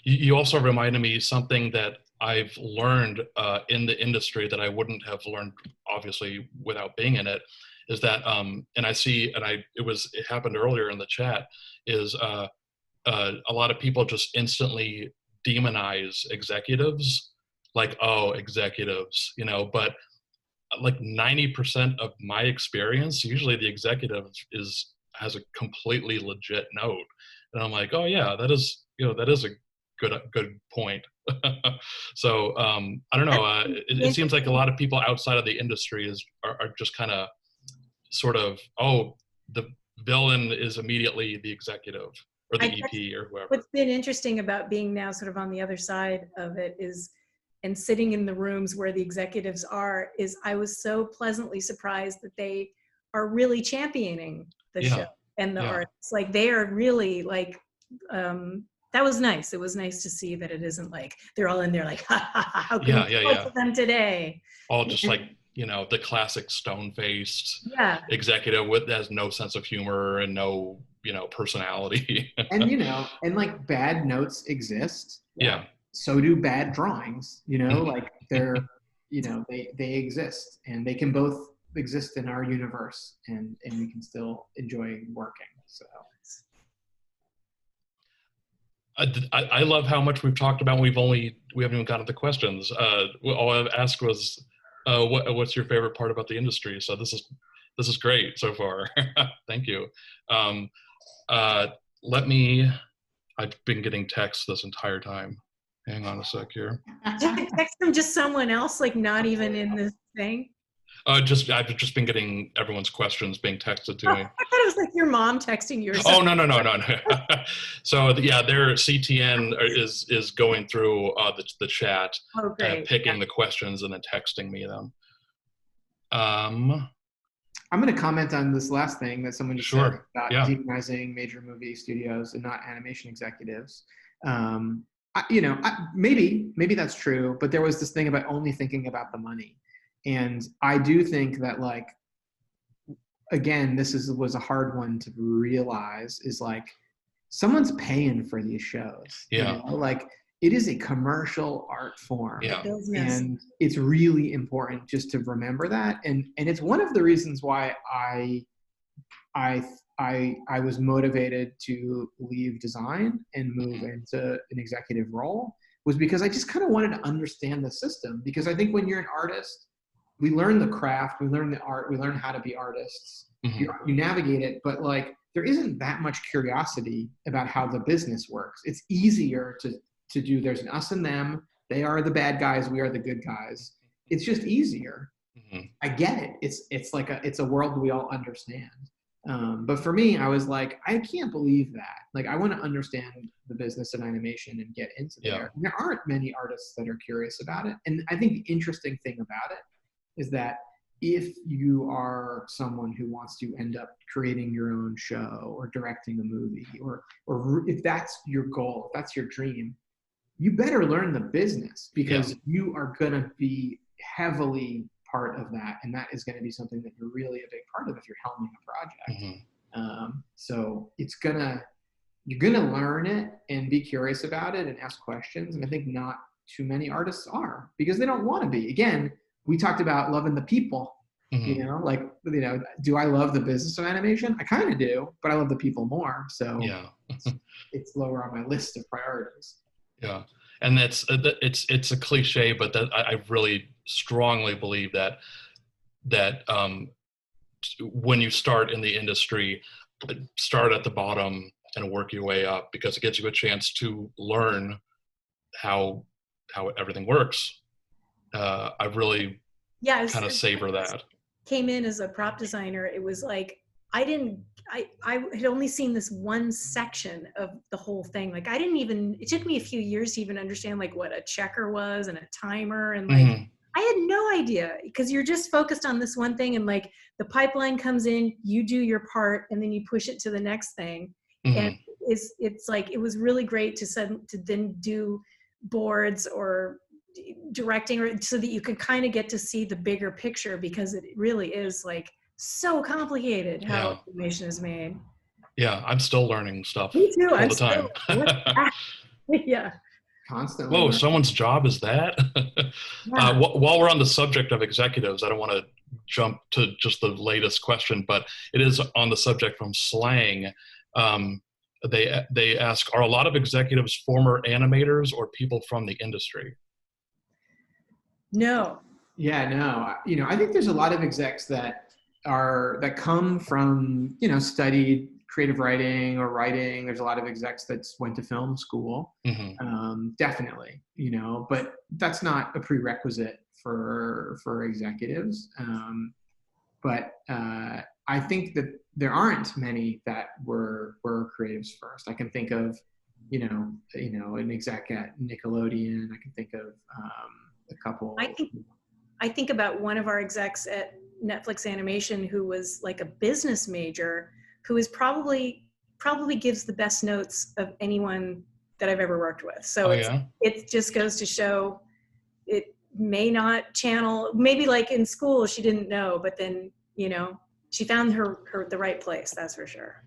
You also reminded me something that I've learned in the industry that I wouldn't have learned, obviously, without being in it, is that, and I see, and it happened earlier in the chat, is a lot of people just instantly demonize executives, like, oh, executives, but like 90% of my experience, usually the executive has a completely legit note. And I'm like, oh yeah, that is a good point. So I don't know. It seems like a lot of people outside of the industry are just kind of sort of, oh, the villain is immediately the executive or the EP or whoever. What's been interesting about being now sort of on the other side of it is, and sitting in the rooms where the executives are, is I was so pleasantly surprised that they are really championing the show and the artists. Like, they are really like, that was nice. It was nice to see that it isn't like they're all in there like, ha ha ha, how can we talk to them today? All just like, the classic stone-faced executive has no sense of humor and no, personality. And, and like bad notes exist. Yeah. So do bad drawings, like they're, they exist, and they can both exist in our universe, and we can still enjoy working. So I love how much we've talked about. We haven't even gotten to the questions. All I've asked was, what's your favorite part about the industry? So this is great so far. Thank you. I've been getting texts this entire time. Hang on a sec here. Text from just someone else, like not even in this thing? I've just been getting everyone's questions being texted to me. I thought it was like your mom texting you or Oh, something. no. So their CTN is going through the chat, picking the questions and then texting me them. I'm going to comment on this last thing that someone just said about demonizing major movie studios and not animation executives. Maybe that's true, but there was this thing about only thinking about the money. And I do think that, like, again, was a hard one to realize, is like, someone's paying for these shows. Yeah. Like, it is a commercial art form. Yeah. And it's really important just to remember that. And it's one of the reasons why I was motivated to leave design and move into an executive role, was because I just kind of wanted to understand the system. Because I think when you're an artist, we learn the craft, we learn the art, we learn how to be artists. You navigate it, but like, there isn't that much curiosity about how the business works. It's easier to do. There's an us and them. They are the bad guys. We are the good guys. It's just easier. I get it. It's a world we all understand. But for me, I was like, I can't believe that. Like, I want to understand the business of animation and get into there. And there aren't many artists that are curious about it. And I think the interesting thing about it is that if you are someone who wants to end up creating your own show or directing a movie, or if that's your goal, if that's your dream, you better learn the business, because you are going to be heavily part of that. And that is going to be something that you're really a big part of if you're helming a project. So you're going to learn it and be curious about it and ask questions. And I think not too many artists are, because they don't want to be. Again, we talked about loving the people, do I love the business of animation? I kind of do, but I love the people more. So it's lower on my list of priorities. Yeah. And it's a cliche, but that I really strongly believe that when you start in the industry, start at the bottom and work your way up, because it gives you a chance to learn how everything works. I really kind of savor that. Came in as a prop designer. It was like, I had only seen this one section of the whole thing. Like, it took me a few years to even understand like what a checker was and a timer. And like, I had no idea, because you're just focused on this one thing, and like the pipeline comes in, you do your part, and then you push it to the next thing. And it's like, it was really great to then do boards or directing, or so that you can kind of get to see the bigger picture, because it really is like so complicated how animation is made. Yeah, I'm still learning stuff. Me too. All the time. Yeah. constantly Whoa, learning. someone's job is that? Yeah. While we're on the subject of executives, I don't want to jump to just the latest question, but it is on the subject from slang. Um, they ask, are a lot of executives former animators or people from the industry? No. Yeah, no, I think there's a lot of execs that come from, studied creative writing or writing. There's a lot of execs that went to film school, definitely, but that's not a prerequisite for executives. But I think that there aren't many that were creatives first. I can think of, an exec at Nickelodeon. I can think of a couple. I think about one of our execs at Netflix Animation who was like a business major, who is probably gives the best notes of anyone that I've ever worked with. So Oh, yeah? it just goes to show it may not channel, maybe like in school she didn't know, but then, she found the right place, that's for sure.